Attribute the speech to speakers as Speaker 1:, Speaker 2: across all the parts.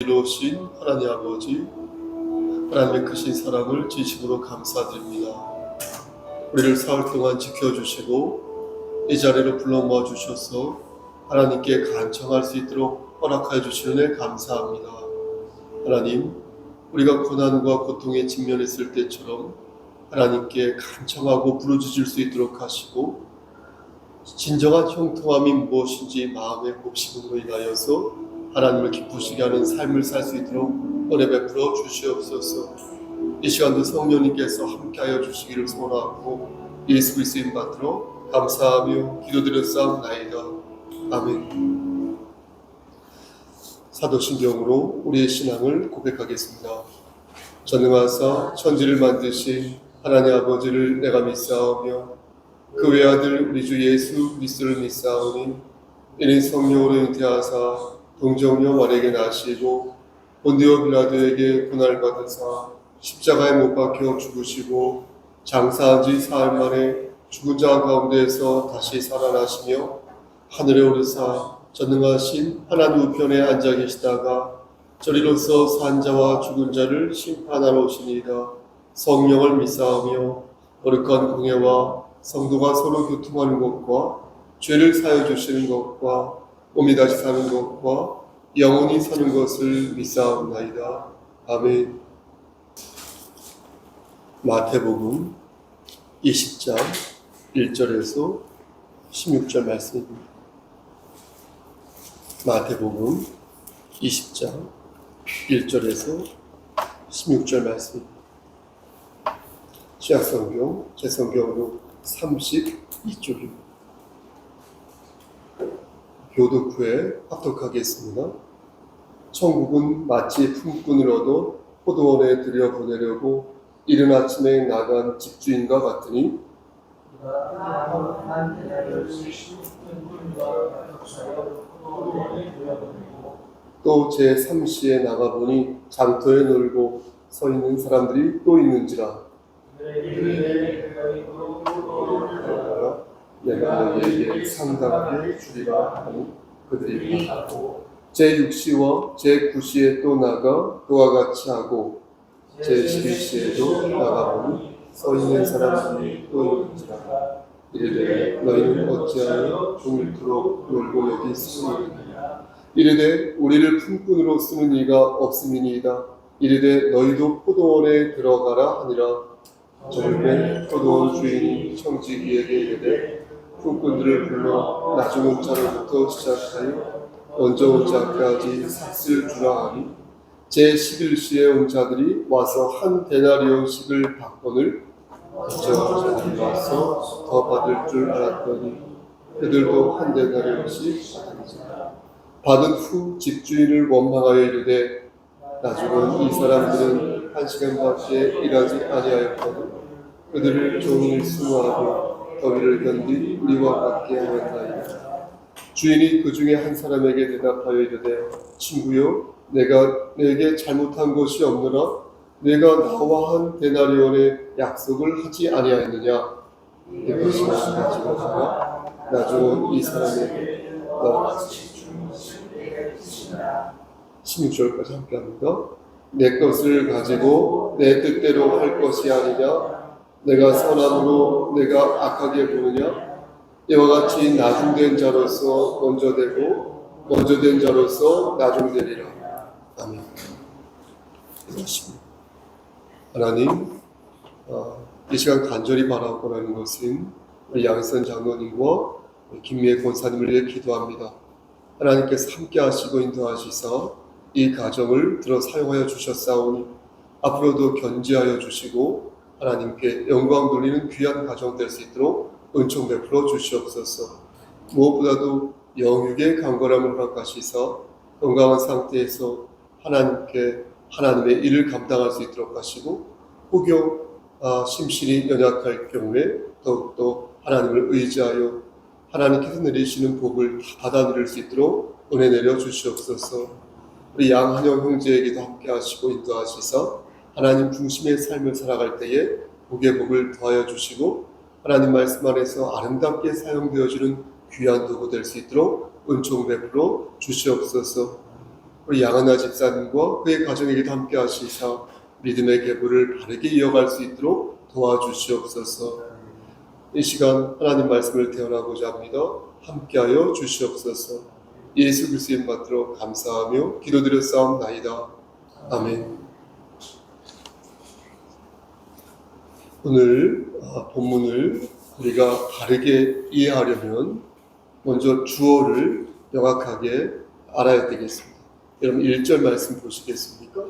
Speaker 1: 이로우신 하나님 아버지, 하나님의 크신 사랑을 진심으로 감사드립니다. 우리를 사흘 동안 지켜주시고 이 자리로 불러 모아주셔서 하나님께 간청할 수 있도록 허락하여 주시는 데 감사합니다. 하나님, 우리가 고난과 고통에 직면했을 때처럼 하나님께 간청하고 부르짖을 수 있도록 하시고, 진정한 형통함이 무엇인지 마음의 곱씹음으로 인하여서 하나님을 기쁘시게 하는 삶을 살 수 있도록 은혜 베풀어 주시옵소서. 이 시간도 성령님께서 함께하여 주시기를 소원하고 예수 그리스도의 이름 받들어 감사하며 기도드렸사옵나이다. 아멘. 사도신경으로 우리의 신앙을 고백하겠습니다. 전능하사 천지를 만드신 하나님 아버지를 내가 믿사오며 그 외아들 우리 주 예수 그리스도를 믿사오니 이는 성령으로 잉태하사 동정녀 마리아에게 나시고 본디오 빌라도에게 고난을 받으사 십자가에 못 박혀 죽으시고 장사한 지 사흘 만에 죽은 자 가운데에서 다시 살아나시며 하늘에 오르사 전능하신 하나님 우편에 앉아 계시다가 저리로서 산 자와 죽은 자를 심판하러 오시니이다. 성령을 믿사오며 거룩한 공예와 성도가 서로 교통하는 것과 죄를 사하여 주시는 것과 몸이 다시 사는 것과 영원히 사는 것을 믿사옵나이다. 아멘. 마태복음 20장 1절에서 16절 말씀입니다. 마태복음 20장 1절에서 16절 말씀입니다. 신약성경 제 성경으로 32쪽입니다. 교독 후에 합독하겠습니다. 천국은 마치 품꾼을 얻어 포도원에 들여보내려고 이른 아침에 나간 집주인과 같으니 또 제3시에 나가보니 장터에 놀고 서 있는 사람들이 또 있는지라. 내가 너희에게 상담해 주리라 하니 그들이 하고 제6시와 제9시에 또 나가 그와 같이 하고 제11시에도 나가보니 서 있는 사람들이 또 있는지라. 이르되 너희는 어찌하여 종일토록 놀고 여기 있으리이까. 이르되 우리를 품꾼으로 쓰는 이가 없음이니이다. 이르되 너희도 포도원에 들어가라 하니라. 젊은 포도원 주인이 청지기에게 이르되 품꾼들을 불러 나중 온 자로부터 시작하여 먼저 온 자까지 삭슬 주라 하니 제11시에 온 자들이 와서 한 데나리온씩을 받거늘 먼저 온 자들이 와서 더 받을 줄 알았더니 그들도 한 데나리온씩 받은지라. 받은 후 집주인을 원망하여 이르되 나중 온 이 사람들은 1시간밖에 일하지 아니하였거든 그들을 종일 수고하고 더위를 견디 우리와 같게 하였나이다. 주인이 그 중에 한 사람에게 대답하여 이르되 친구여 내가 내게 잘못한 것이 없느라 내가 나와 한 데나리온의 약속을 하지 아니하였느냐. 이것이 가지고 가라 나중 온 이 사람에게 너와 16절까지 함께합니다. 내 것을 가지고 내 뜻대로 할 것이 아니냐. 내가 선함으로 내가 악하게 보느냐. 이와 같이 나중된 자로서 먼저 되고 먼저 된 자로서 나중되리라. 아멘. 하나님, 이 시간 간절히 바라보라는 것은 우리 양선 장로님과 김미애 권사님을 위해 기도합니다. 하나님께서 함께 하시고 인도하시사 이 가정을 들어 사용하여 주셨사오니 앞으로도 견지하여 주시고 하나님께 영광 돌리는 귀한 가정 될 수 있도록 은총 베풀어 주시옵소서. 무엇보다도 영육의 강건함을 허락하시사 건강한 상태에서 하나님께 하나님의 일을 감당할 수 있도록 하시고 혹여 심신이 연약할 경우에 더욱더 하나님을 의지하여 하나님께서 내리시는 복을 받아 누릴 수 있도록 은혜 내려 주시옵소서. 우리 양한영 형제에게도 함께 하시고 인도하시사 하나님 중심의 삶을 살아갈 때에 복의 복을 더하여 주시고 하나님 말씀 안에서 아름답게 사용되어지는 귀한 도구 될 수 있도록 은총 베풀어 주시옵소서. 우리 양하나 집사님과 그의 가정에게도 함께 하시사 믿음의 계보를 바르게 이어갈 수 있도록 도와주시옵소서. 이 시간 하나님 말씀을 대언하고자 합니다. 함께하여 주시옵소서. 예수 그리스도의 이름 받들어 감사하며 기도드렸사옵나이다. 아멘. 오늘 본문을 우리가 바르게 이해하려면 먼저 주어를 명확하게 알아야 되겠습니다. 여러분 1절 말씀 보시겠습니까?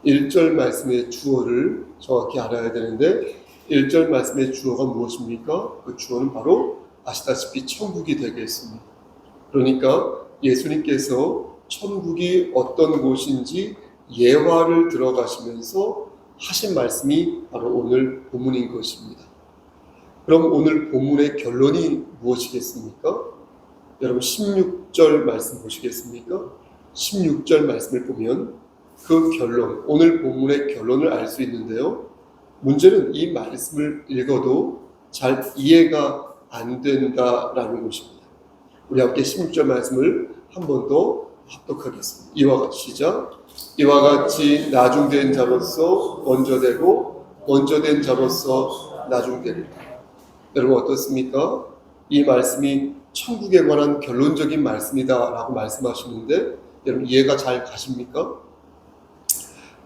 Speaker 1: 1절 말씀의 주어를 정확히 알아야 되는데 1절 말씀의 주어가 무엇입니까? 그 주어는 바로 아시다시피 천국이 되겠습니다. 그러니까 예수님께서 천국이 어떤 곳인지 예화를 들어가시면서 하신 말씀이 바로 오늘 본문인 것입니다. 그럼 오늘 본문의 결론이 무엇이겠습니까? 여러분 16절 말씀 보시겠습니까? 16절 말씀을 보면 그 결론, 오늘 본문의 결론을 알 수 있는데요. 문제는 이 말씀을 읽어도 잘 이해가 안 된다라는 것입니다. 우리 함께 16절 말씀을 한 번 더 합독하겠습니다. 이와 같이 시작. 이와 같이 나중된 자로서 먼저 되고 먼저 된 자로서 나중되리라. 여러분 어떻습니까? 이 말씀이 천국에 관한 결론적인 말씀이다 라고 말씀하시는데 여러분 이해가 잘 가십니까?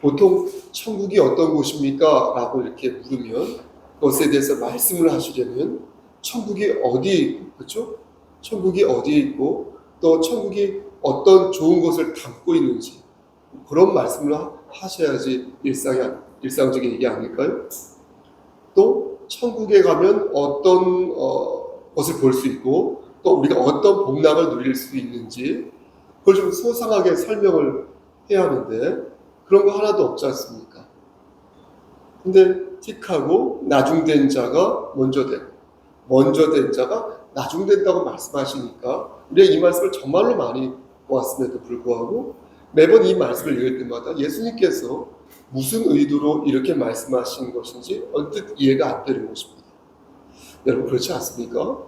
Speaker 1: 보통 천국이 어떤 곳입니까? 라고 이렇게 물으면 그것에 대해서 말씀을 하시려면 천국이 어디에 있고, 그렇죠? 천국이 어디에 있고 또 천국이 어떤 좋은 것을 담고 있는지 그런 말씀을 하셔야지 일상적인 얘기 아닐까요? 또 천국에 가면 어떤 것을 볼 수 있고 또 우리가 어떤 복락을 누릴 수 있는지 그걸 좀 소상하게 설명을 해야 하는데 그런 거 하나도 없지 않습니까? 근데 틱하고 나중된 자가 먼저 되고 먼저 된 자가 나중된다고 말씀하시니까 우리가 이 말씀을 정말로 많이 보았음에도 불구하고 매번 이 말씀을 읽을 때마다 예수님께서 무슨 의도로 이렇게 말씀하신 것인지 언뜻 이해가 안 되는 것입니다. 여러분 그렇지 않습니까?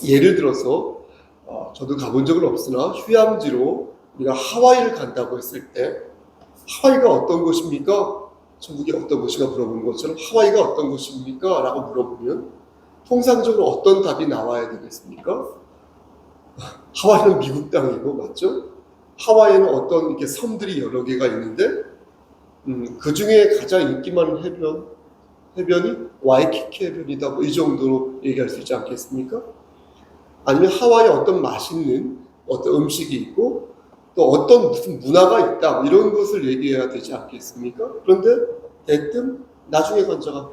Speaker 1: 예를 들어서 저도 가본 적은 없으나 휴양지로 우리가 하와이를 간다고 했을 때 하와이가 어떤 곳입니까? 천국이 어떤 곳인가 물어보는 것처럼 하와이가 어떤 곳입니까? 라고 물어보면 통상적으로 어떤 답이 나와야 되겠습니까? 하와이는 미국 땅이고 맞죠? 하와이에는 어떤 이렇게 섬들이 여러 개가 있는데 그 중에 가장 인기 많은 해변이 와이키키 해변이다 뭐 이 정도로 얘기할 수 있지 않겠습니까? 아니면 하와이에 어떤 맛있는 어떤 음식이 있고 또 어떤 무슨 문화가 있다 이런 것을 얘기해야 되지 않겠습니까? 그런데 대뜸 나중에 간 자가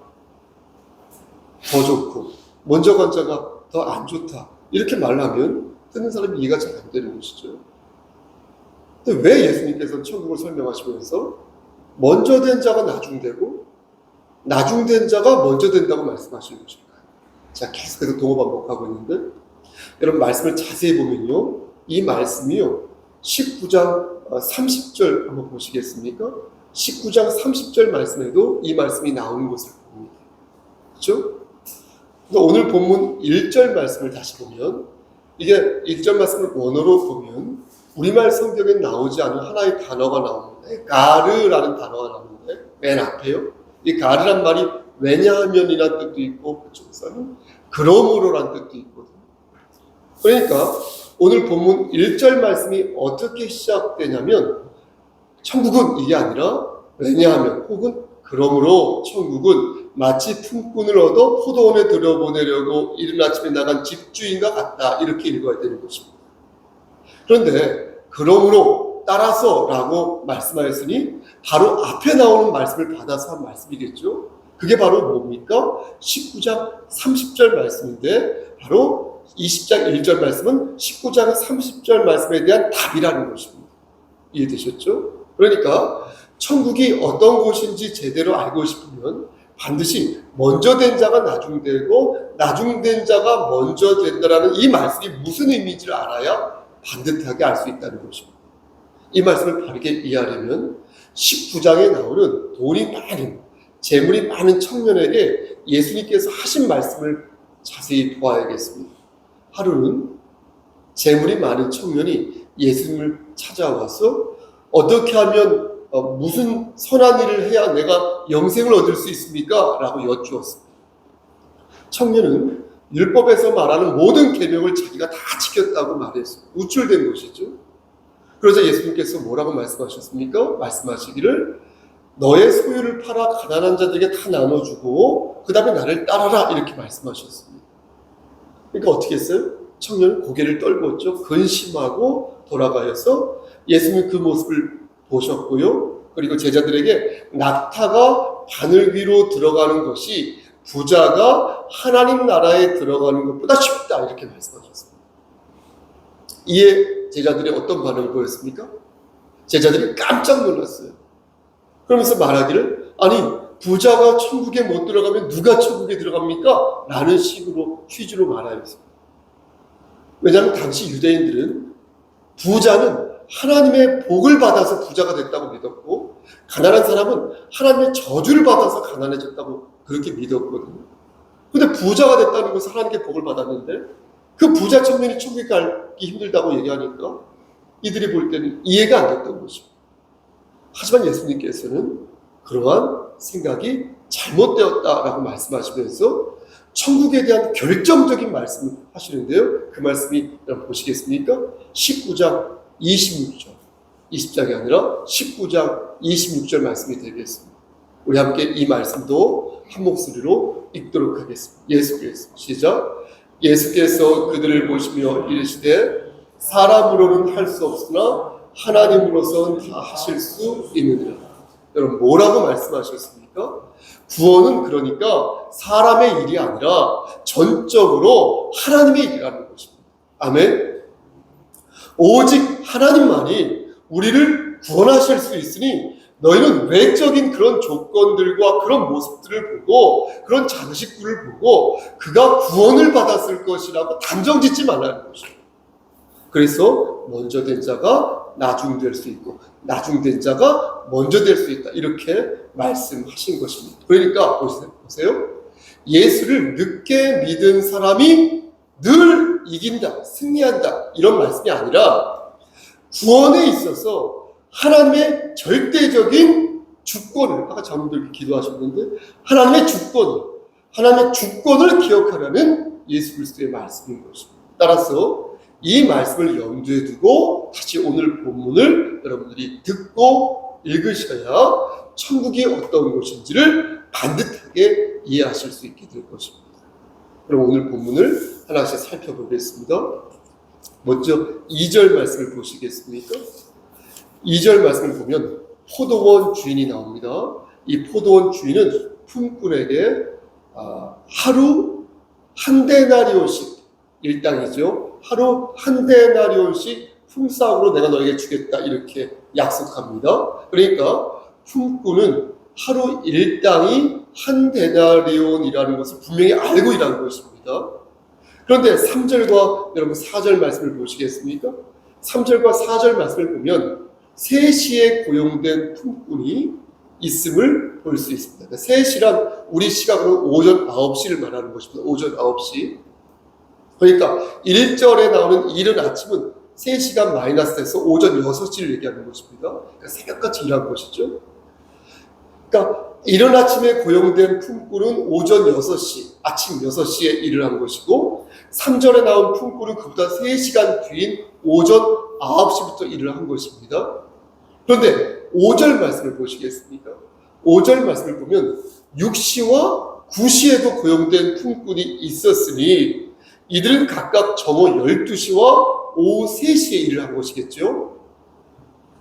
Speaker 1: 더 좋고 먼저 간 자가 더 안 좋다 이렇게 말하면 듣는 사람이 이해가 잘 안 되는 것이죠. 근데 왜 예수님께서는 천국을 설명하시면서 먼저 된 자가 나중되고 나중된 자가 먼저 된다고 말씀하시는 것일까요? 제가 계속해서 동어 반복하고 있는데 여러분 말씀을 자세히 보면요 이 말씀이요 19장 30절 한번 보시겠습니까? 19장 30절 말씀에도 이 말씀이 나오는 것을 봅니다. 그렇죠? 오늘 본문 1절 말씀을 다시 보면 이게 1절 말씀을 원어로 보면 우리말 성경에 나오지 않은 하나의 단어가 나오는데 가르라는 단어가 나오는데 맨 앞에요. 이 가르란 말이 왜냐하면이라는 뜻도 있고 그쪽에서는 그러므로라는 뜻도 있거든요. 그러니까 오늘 본문 1절 말씀이 어떻게 시작되냐면 천국은 이게 아니라 왜냐하면 혹은 그러므로 천국은 마치 품꾼을 얻어 포도원에 들여보내려고 이른 아침에 나간 집주인과 같다 이렇게 읽어야 되는 것입니다. 그런데 그러므로 따라서 라고 말씀하였으니 바로 앞에 나오는 말씀을 받아서 한 말씀이겠죠. 그게 바로 뭡니까? 19장 30절 말씀인데 바로 20장 1절 말씀은 19장 30절 말씀에 대한 답이라는 것입니다. 이해되셨죠? 그러니까 천국이 어떤 곳인지 제대로 알고 싶으면 반드시 먼저 된 자가 나중되고 나중된 자가 먼저 된다라는 이 말씀이 무슨 의미인지를 알아야 반듯하게 알 수 있다는 것입니다. 이 말씀을 바르게 이해하려면 19장에 나오는 돈이 많은 재물이 많은 청년에게 예수님께서 하신 말씀을 자세히 보아야겠습니다. 하루는 재물이 많은 청년이 예수님을 찾아와서 어떻게 하면 무슨 선한 일을 해야 내가 영생을 얻을 수 있습니까? 라고 여쭈었습니다. 청년은 율법에서 말하는 모든 계명을 자기가 다 지켰다고 말했어요. 우쭐된 것이죠. 그러자 예수님께서 뭐라고 말씀하셨습니까? 말씀하시기를 너의 소유를 팔아 가난한 자들에게 다 나눠주고 그 다음에 나를 따라라 이렇게 말씀하셨습니다. 그러니까 어떻게 했어요? 청년은 고개를 떨궜죠. 근심하고 돌아가서 예수님 그 모습을 보셨고요. 그리고 제자들에게 낙타가 바늘 위로 들어가는 것이 부자가 하나님 나라에 들어가는 것보다 쉽다 이렇게 말씀하셨습니다. 이에 제자들이 어떤 반응을 보였습니까? 제자들이 깜짝 놀랐어요. 그러면서 말하기를 아니 부자가 천국에 못 들어가면 누가 천국에 들어갑니까? 라는 식으로 퀴즈로 말하였습니다. 왜냐하면 당시 유대인들은 부자는 하나님의 복을 받아서 부자가 됐다고 믿었고 가난한 사람은 하나님의 저주를 받아서 가난해졌다고 그렇게 믿었거든요. 근데 부자가 됐다는 것은 하나님께 복을 받았는데 그 부자 청년이 천국에 가기 힘들다고 얘기하니까 이들이 볼 때는 이해가 안 됐던 것입니다. 하지만 예수님께서는 그러한 생각이 잘못되었다라고 말씀하시면서 천국에 대한 결정적인 말씀을 하시는데요. 그 말씀이 여러분 보시겠습니까? 19장 26절 20장이 아니라 19장 26절 말씀이 되겠습니다. 우리 함께 이 말씀도 한 목소리로 읽도록 하겠습니다. 예수께서 시작. 예수께서 그들을 보시며 이르시되 사람으로는 할 수 없으나 하나님으로서는 다 하실 수 있느니라. 여러분 뭐라고 말씀하셨습니까? 구원은 그러니까 사람의 일이 아니라 전적으로 하나님의 일이라는 것입니다. 아멘. 오직 하나님만이 우리를 구원하실 수 있으니 너희는 외적인 그런 조건들과 그런 모습들을 보고 그런 장식구를 보고 그가 구원을 받았을 것이라고 단정 짓지 말라는 것입니다. 그래서 먼저 된 자가 나중 될 수 있고 나중 된 자가 먼저 될 수 있다 이렇게 말씀하신 것입니다. 그러니까 보세요. 예수를 늦게 믿은 사람이 늘 이긴다, 승리한다 이런 말씀이 아니라 구원에 있어서 하나님의 절대적인 주권을 아까 장로들이 기도하셨는데 하나님의 주권을 기억하라는 예수 그리스도의 말씀인 것입니다. 따라서 이 말씀을 염두에 두고 다시 오늘 본문을 여러분들이 듣고 읽으셔야 천국이 어떤 곳인지를 반듯하게 이해하실 수 있게 될 것입니다. 그럼 오늘 본문을 하나씩 살펴보겠습니다. 먼저 2절 말씀을 보시겠습니까? 2절 말씀을 보면 포도원 주인이 나옵니다. 이 포도원 주인은 품꾼에게 하루 한 데나리온씩 일당이죠. 하루 한 데나리온씩 품삯으로 내가 너에게 주겠다 이렇게 약속합니다. 그러니까 품꾼은 하루 일당이 한 데나리온이라는 것을 분명히 알고 일하는 것입니다. 그런데 3절과 여러분 4절 말씀을 보시겠습니까? 3절과 4절 말씀을 보면 3시에 고용된 품꾼이 있음을 볼 수 있습니다. 3시란 우리 시각으로 오전 9시를 말하는 것입니다. 오전 9시. 그러니까 1절에 나오는 이른 아침은 3시간 마이너스 돼서 오전 6시를 얘기하는 것입니다. 그러니까 새벽같이 일한 것이죠. 그러니까 이른 아침에 고용된 품꾼은 오전 6시, 아침 6시에 일을 한 것이고 3절에 나온 품꾼은 그보다 3시간 뒤인 오전 9시부터 일을 한 것입니다. 그런데 5절 말씀을 보시겠습니까? 5절 말씀을 보면 6시와 9시에도 고용된 품꾼이 있었으니 이들은 각각 정오 12시와 오후 3시에 일을 한 것이겠죠.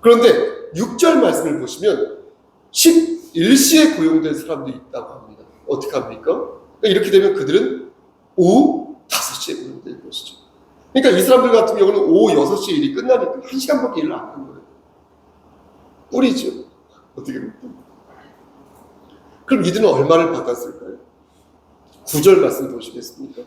Speaker 1: 그런데 6절 말씀을 보시면 11시에 고용된 사람도 있다고 합니다. 어떻게 합니까? 그러니까 이렇게 되면 그들은 오후 5시에 고용된 것이죠. 그러니까 이 사람들 같은 경우는 오후 6시에 일이 끝나니까 1시간밖에 일을 안 한 거예요. 꿀이죠. 어떻게 보면. 그럼 이들은 얼마를 받았을까요? 9절 말씀 보시겠습니까?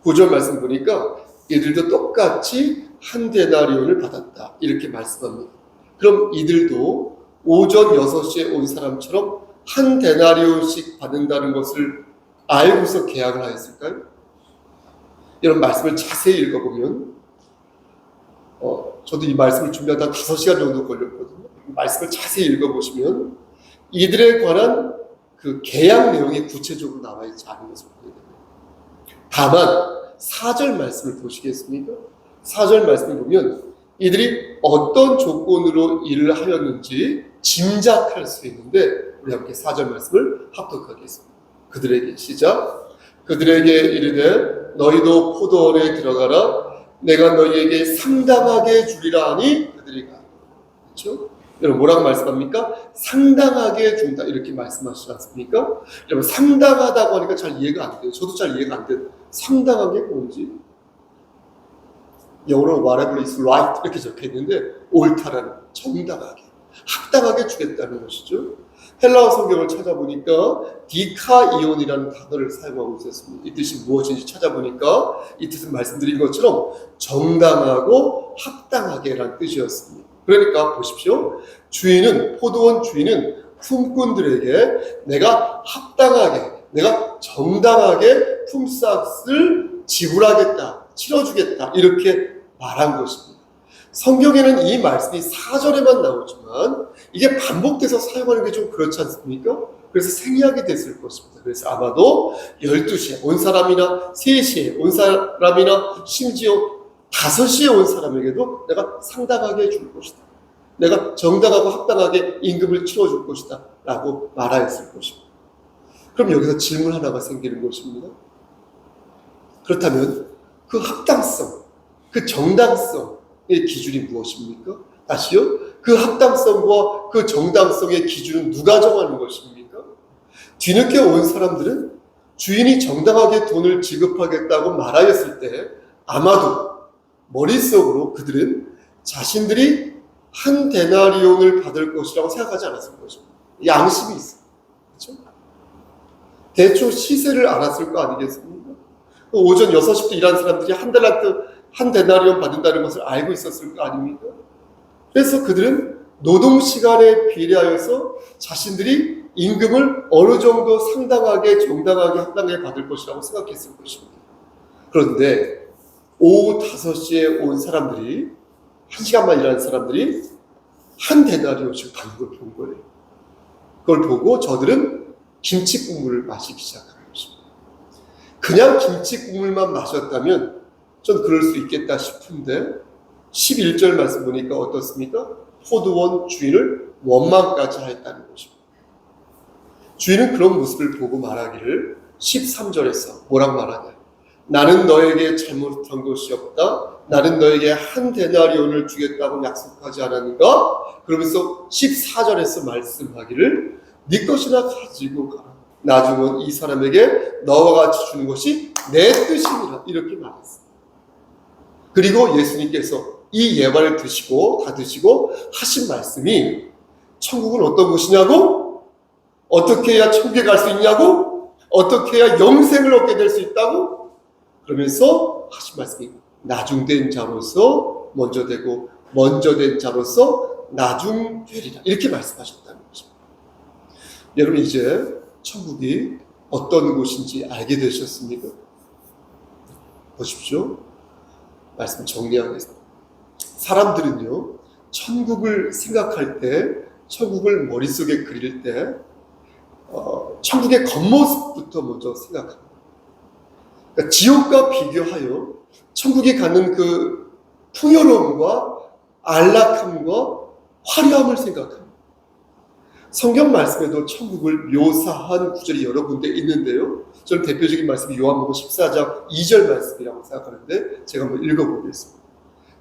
Speaker 1: 9절 말씀 보니까 이들도 똑같이 한 데나리온을 받았다 이렇게 말씀합니다. 그럼 이들도 오전 6시에 온 사람처럼 한 데나리온씩 받는다는 것을 알고서 계약을 하였을까요? 이런 말씀을 자세히 읽어보면 저도 이 말씀을 준비하다 5시간 정도 걸렸거든요. 이 말씀을 자세히 읽어보시면 이들에 관한 그 계약 내용이 구체적으로 나와 있지 않은 것을 보게 됩니다. 다만 4절 말씀을 보시겠습니까? 4절 말씀을 보면 이들이 어떤 조건으로 일을 하였는지 짐작할 수 있는데 우리 함께 4절 말씀을 합독하겠습니다. 그들에게 시작. 그들에게 이르되 너희도 포도원에 들어가라. 내가 너희에게 상당하게 주리라 하니 그들이 가라. 그렇죠? 여러분 뭐라고 말씀합니까? 상당하게 준다 이렇게 말씀하시지 않습니까? 여러분 상당하다고 하니까 잘 이해가 안 돼요. 저도 잘 이해가 안 돼요. 상당하게 뭔지? 영어로 whatever is right 이렇게 적혀있는데 옳다라는 정당하게 합당하게 주겠다는 것이죠. 헬라어 성경을 찾아보니까 디카이온이라는 단어를 사용하고 있었습니다. 이 뜻이 무엇인지 찾아보니까 이 뜻은 말씀드린 것처럼 정당하고 합당하게라는 뜻이었습니다. 그러니까 보십시오. 포도원 주인은 품꾼들에게 내가 합당하게, 내가 정당하게 품삯을 지불하겠다, 치러주겠다 이렇게 말한 것입니다. 성경에는 이 말씀이 4절에만 나오지만 이게 반복돼서 사용하는 게 좀 그렇지 않습니까? 그래서 생략이 됐을 것입니다. 그래서 아마도 12시에 온 사람이나 3시에 온 사람이나 심지어 5시에 온 사람에게도 내가 상당하게 줄 것이다. 내가 정당하고 합당하게 임금을 치러줄 것이다. 라고 말하였을 것입니다. 그럼 여기서 질문 하나가 생기는 것입니다. 그렇다면 그 합당성, 그 정당성의 기준이 무엇입니까? 다시요. 그 합당성과 그 정당성의 기준은 누가 정하는 것입니까? 뒤늦게 온 사람들은 주인이 정당하게 돈을 지급하겠다고 말하였을 때 아마도 머릿속으로 그들은 자신들이 한 데나리온을 받을 것이라고 생각하지 않았을 것입니다. 양심이 있어요. 그렇죠? 대충 시세를 알았을 거 아니겠습니까? 오전 6시부터 일하는 사람들이 한 데나리온 받는다는 것을 알고 있었을 거 아닙니까? 그래서 그들은 노동시간에 비례하여서 자신들이 임금을 어느 정도 상당하게 정당하게 합당하게 받을 것이라고 생각했을 것입니다. 그런데 오후 5시에 온 사람들이 1시간만 일하는 사람들이 한 데나리온씩 받는 걸 본 거예요. 그걸 보고 저들은 김치 국물을 마시기 시작하는 것입니다. 그냥 김치 국물만 마셨다면 전 그럴 수 있겠다 싶은데 11절 말씀 보니까 어떻습니까? 포도원 주인을 원망까지 하였다는 것입니다. 주인은 그런 모습을 보고 말하기를 13절에서 뭐라고 말하냐? 나는 너에게 잘못한 것이 없다. 나는 너에게 한 데나리온을 주겠다고 약속하지 않았는가? 그러면서 14절에서 말씀하기를 네 것이나 가지고 가라. 나중은 이 사람에게 너와 같이 주는 것이 내 뜻이니라. 이렇게 말했습니다. 그리고 예수님께서 이 예화를 다 드시고 하신 말씀이 천국은 어떤 곳이냐고? 어떻게 해야 천국에 갈 수 있냐고? 어떻게 해야 영생을 얻게 될 수 있다고? 그러면서 하신 말씀이 나중된 자로서 먼저 되고 먼저 된 자로서 나중되리라 이렇게 말씀하셨다는 것입니다. 여러분 이제 천국이 어떤 곳인지 알게 되셨습니까? 보십시오. 말씀 정리하겠습니다. 사람들은요 천국을 생각할 때 천국을 머릿속에 그릴 때 천국의 겉모습부터 먼저 생각합니다. 그러니까 지옥과 비교하여 천국이 갖는 그 풍요로움과 안락함과 화려함을 생각합니다. 성경 말씀에도 천국을 묘사한 구절이 여러 군데 있는데요. 저는 대표적인 말씀이 요한복음 14장 2절 말씀이라고 생각하는데 제가 한번 읽어보겠습니다.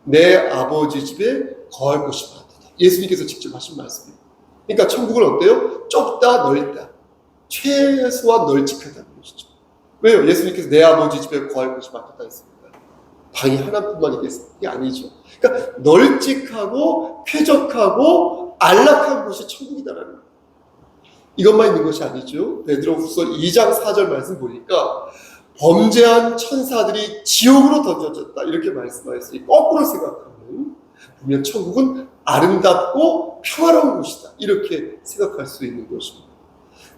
Speaker 1: 내 아버지 집에 거할 곳이 많다. 예수님께서 직접 하신 말씀입니다. 그러니까 천국은 어때요? 좁다 넓다. 최소한 널찍하다는 것이죠. 왜요? 예수님께서 내 아버지 집에 거할 곳이 많다 했습니다. 방이 하나뿐만 있겠습니까? 이게 아니죠. 그러니까 널찍하고 쾌적하고 안락한 곳이 천국이다라는 거예요. 이것만 있는 것이 아니죠. 베드로후서 2장 4절 말씀 보니까 범죄한 천사들이 지옥으로 던져졌다 이렇게 말씀하였으니 거꾸로 생각하면 분명 천국은 아름답고 평화로운 곳이다 이렇게 생각할 수 있는 것입니다.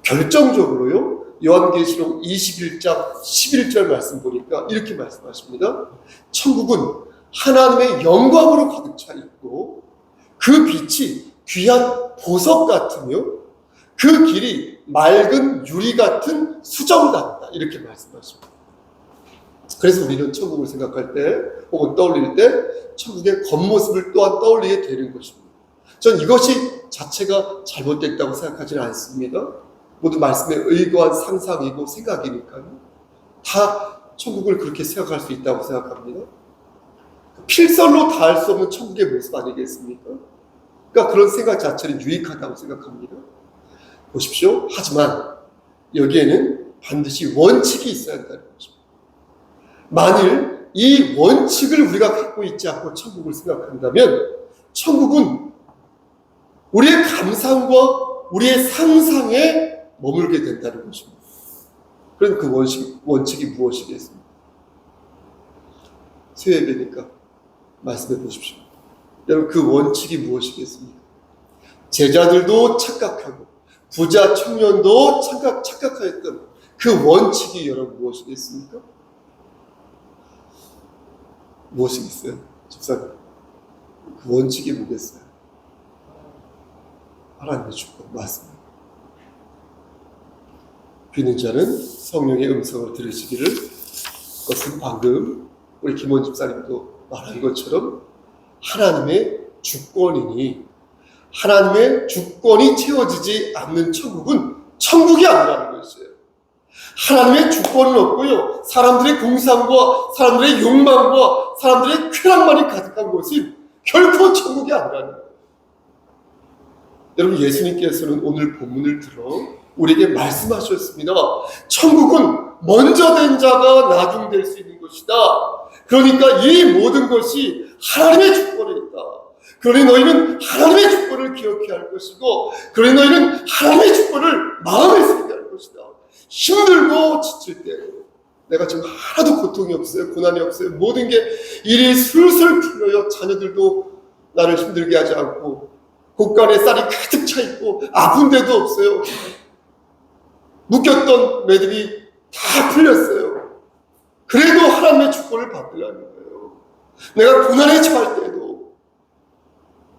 Speaker 1: 결정적으로요 요한계시록 21장 11절 말씀 보니까 이렇게 말씀하십니다. 천국은 하나님의 영광으로 가득 차 있고 그 빛이 귀한 보석 같으며 그 길이 맑은 유리 같은 수정 같다. 이렇게 말씀하십니다. 그래서 우리는 천국을 생각할 때 혹은 떠올릴 때 천국의 겉모습을 또한 떠올리게 되는 것입니다. 전 이것이 자체가 잘못됐다고 생각하지는 않습니다. 모두 말씀에 의거한 상상이고 생각이니까요. 다 천국을 그렇게 생각할 수 있다고 생각합니다. 필설로 다 할 수 없는 천국의 모습 아니겠습니까? 그러니까 그런 생각 자체는 유익하다고 생각합니다. 보십시오. 하지만 여기에는 반드시 원칙이 있어야 한다는 것입니다. 만일 이 원칙을 우리가 갖고 있지 않고 천국을 생각한다면 천국은 우리의 감상과 우리의 상상에 머물게 된다는 것입니다. 그럼 그 원칙이 무엇이겠습니까? 수요예배니까 말씀해 보십시오. 여러분 그 원칙이 무엇이겠습니까? 제자들도 착각하고 부자 청년도 착각하였던 그 원칙이 여러분 무엇이겠습니까? 무엇이겠어요? 집사님 그 원칙이 뭐겠어요? 하나님의 주권 맞습니다. 귀는 자는 성령의 음성을 들으시기를. 그것은 방금 우리 김원 집사님도 말한 것처럼 하나님의 주권이니 하나님의 주권이 채워지지 않는 천국은 천국이 아니라는 것이에요. 하나님의 주권은 없고요. 사람들의 공상과 사람들의 욕망과 사람들의 쾌락만이 가득한 곳이 결코 천국이 아니라는 거예요. 여러분 예수님께서는 오늘 본문을 들어 우리에게 말씀하셨습니다. 천국은 먼저 된 자가 나중 될 수 있는 것이다. 그러니까 이 모든 것이 하나님의 주권에 있다. 그러니 너희는 하나님의 주권을 기억해야 할 것이고 그러니 너희는 하나님의 주권을 마음에 새겨야 할 것이다. 힘들고 지칠 때 내가 지금 하나도 고통이 없어요. 고난이 없어요. 모든 게 일이 술술 풀려요. 자녀들도 나를 힘들게 하지 않고 곳간에 쌀이 가득 차 있고 아픈 데도 없어요. 묶였던 매듭이 다 풀렸어요. 그래도 하나님의 주권을 받으려는 거예요. 내가 고난에 처할 때도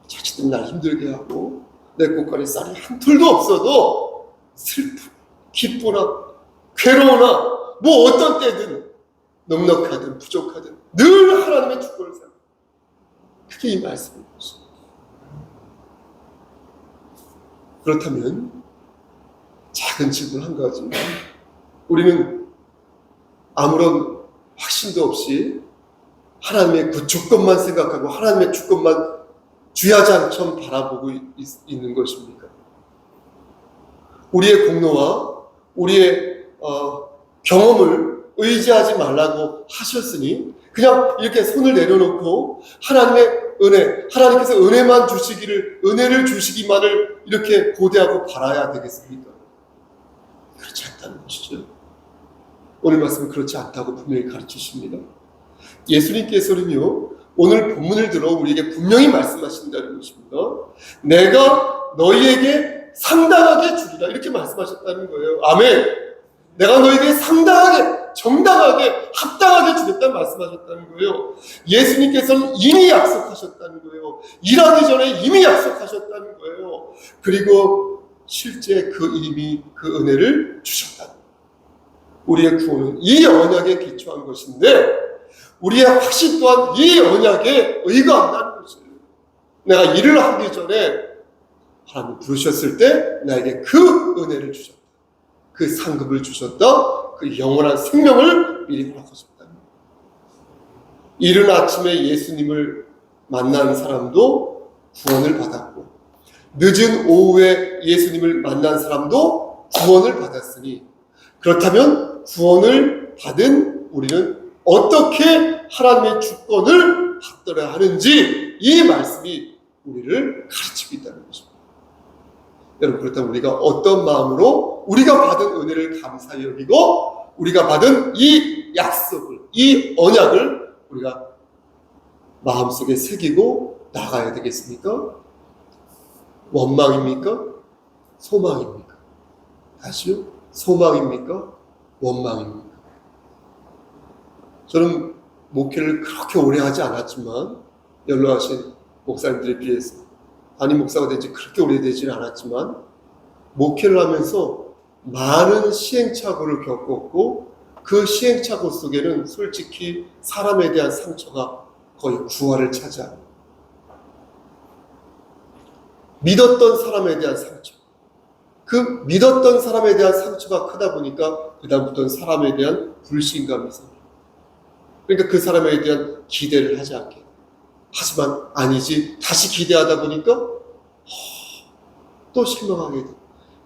Speaker 1: 자칫 날 힘들게 하고 내 곳간에 쌀이 한 톨도 없어도 슬프고 기쁘나 괴로우나 뭐 어떤 때든 넉넉하든 부족하든 늘 하나님의 주권을 생각합니다. 그게 이 말씀인 것입니다. 그렇다면 작은 질문 한 가지. 우리는 아무런 확신도 없이 하나님의 그 주권만 생각하고 하나님의 주권만 주야장처럼 바라보고 있는 것입니까? 우리의 공로와 우리의 경험을 의지하지 말라고 하셨으니 그냥 이렇게 손을 내려놓고 하나님의 은혜, 하나님께서 은혜만 주시기를, 은혜를 주시기만을 이렇게 고대하고 바라야 되겠습니까? 그렇지 않다는 것이죠. 오늘 말씀은 그렇지 않다고 분명히 가르치십니다. 예수님께서는요, 오늘 본문을 들어 우리에게 분명히 말씀하신다는 것입니다. 내가 너희에게 상당하게 주리라 이렇게 말씀하셨다는 거예요. 아멘. 내가 너희에게 상당하게, 정당하게, 합당하게 주겠다는 말씀하셨다는 거예요. 예수님께서는 이미 약속하셨다는 거예요. 일하기 전에 이미 약속하셨다는 거예요. 그리고 실제 그 이미 그 은혜를 주셨다는 거예요. 우리의 구원은 이 언약에 기초한 것인데 우리의 확신 또한 이 언약에 의거한다는 것이에요. 내가 일을 하기 전에 하나님 부르셨을 때 나에게 그 은혜를 주셨다. 그 상급을 주셨다. 그 영원한 생명을 미리 허락하셨다. 이른 아침에 예수님을 만난 사람도 구원을 받았고 늦은 오후에 예수님을 만난 사람도 구원을 받았으니 그렇다면 구원을 받은 우리는 어떻게 하나님의 주권을 받들어야 하는지 이 말씀이 우리를 가르치고 있다는 것입니다. 여러분 그렇다면 우리가 어떤 마음으로 우리가 받은 은혜를 감사히 여기고 우리가 받은 이 약속을, 이 언약을 우리가 마음속에 새기고 나가야 되겠습니까? 원망입니까? 소망입니까? 다시요? 소망입니까? 원망입니까? 저는 목회를 그렇게 오래 하지 않았지만, 연로하신 목사님들에 비해서 담임 목사가 된 지 그렇게 오래되지는 않았지만, 목회를 하면서 많은 시행착오를 겪었고, 그 시행착오 속에는 솔직히 사람에 대한 상처가 거의 구화를 차지합니다. 믿었던 사람에 대한 상처, 그 믿었던 사람에 대한 상처가 크다 보니까 그 다음부터는 사람에 대한 불신감이 생겨요. 그러니까 그 사람에 대한 기대를 하지 않게. 하지만 아니지, 다시 기대하다 보니까 또 실망하게 돼.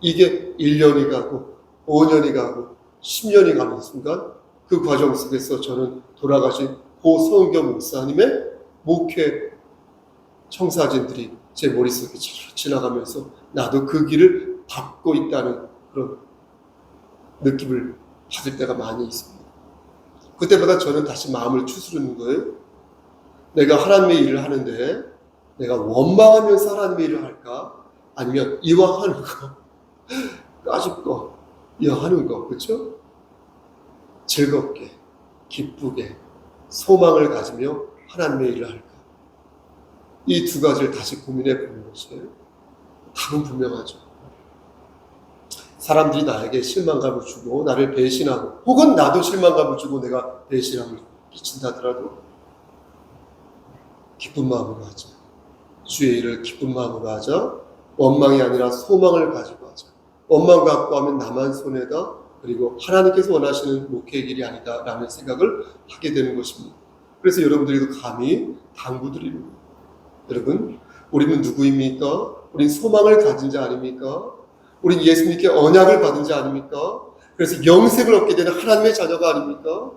Speaker 1: 이게 1년이 가고 5년이 가고 10년이 가는 순간, 그 과정 속에서 저는 돌아가신 고 서은경 목사님의 목회 청사진들이 제 머릿속에 지나가면서 나도 그 길을 밟고 있다는 그런 느낌을 받을 때가 많이 있습니다. 그때마다 저는 다시 마음을 추스르는 거예요. 내가 하나님의 일을 하는데 내가 원망하면서 하나님의 일을 할까? 아니면 이왕하는 거, 까짓거, 이왕하는 거, 그렇죠? 즐겁게, 기쁘게, 소망을 가지며 하나님의 일을 할까? 이 두 가지를 다시 고민해 보는 것이에요. 답은 분명하죠. 사람들이 나에게 실망감을 주고 나를 배신하고, 혹은 나도 실망감을 주고 내가 배신함을 끼친다더라도 기쁜 마음으로 하자. 주의 일을 기쁜 마음으로 하자. 원망이 아니라 소망을 가지고 하자. 원망 갖고 하면 나만 손해다. 그리고 하나님께서 원하시는 목회의 길이 아니다 라는 생각을 하게 되는 것입니다. 그래서 여러분들에게도 감히 당부드립니다. 여러분, 우리는 누구입니까? 우린 소망을 가진 자 아닙니까? 우린 예수님께 언약을 받은 자 아닙니까? 그래서 영생을 얻게 되는 하나님의 자녀가 아닙니까?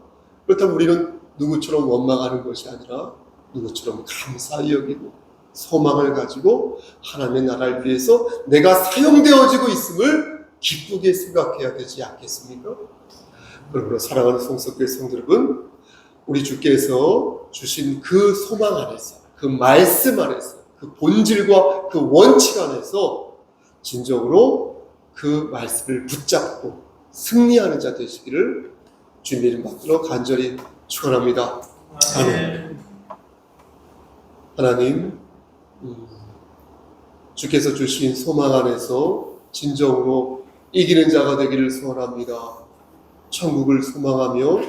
Speaker 1: 그렇다면 우리는 누구처럼 원망하는 것이 아니라 누구처럼 감사히 여기고 소망을 가지고 하나님의 나라를 위해서 내가 사용되어지고 있음을 기쁘게 생각해야 되지 않겠습니까? 그러므로 사랑하는 성석교회 성도 여러분, 우리 주께서 주신 그 소망 안에서, 그 말씀 안에서, 그 본질과 그 원칙 안에서 진정으로 그 말씀을 붙잡고 승리하는 자 되시기를 주님의 이름 받들어 간절히 축원합니다. 아멘. 하나님, 주께서 주신 소망 안에서 진정으로 이기는 자가 되기를 소원합니다. 천국을 소망하며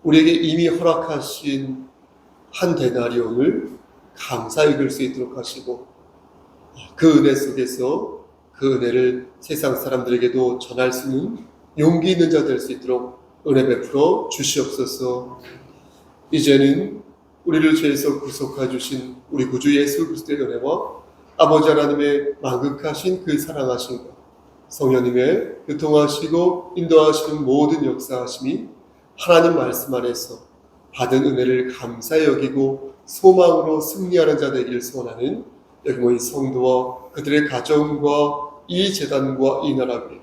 Speaker 1: 우리에게 이미 허락하신 한 데나리온을 감사히 글 수 있도록 하시고, 그 은혜 속에서 그 은혜를 세상 사람들에게도 전할 수 있는 용기 있는 자 될 수 있도록 은혜 베풀어 주시옵소서. 이제는 우리를 죄에서 구속해 주신 우리 구주 예수 그리스도의 은혜와 아버지 하나님의 만극하신 그 사랑하심과 성령님의 교통하시고 인도하시는 모든 역사하심이 하나님 말씀 안에서 받은 은혜를 감사히 여기고 소망으로 승리하는 자 되기를 소원하는 여기 모인 성도와 그들의 가정과 이 재단과 이 나라 위에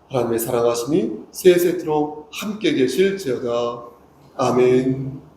Speaker 1: 하나님의 사랑하심이 세세토록 함께 계실지어다. 아멘.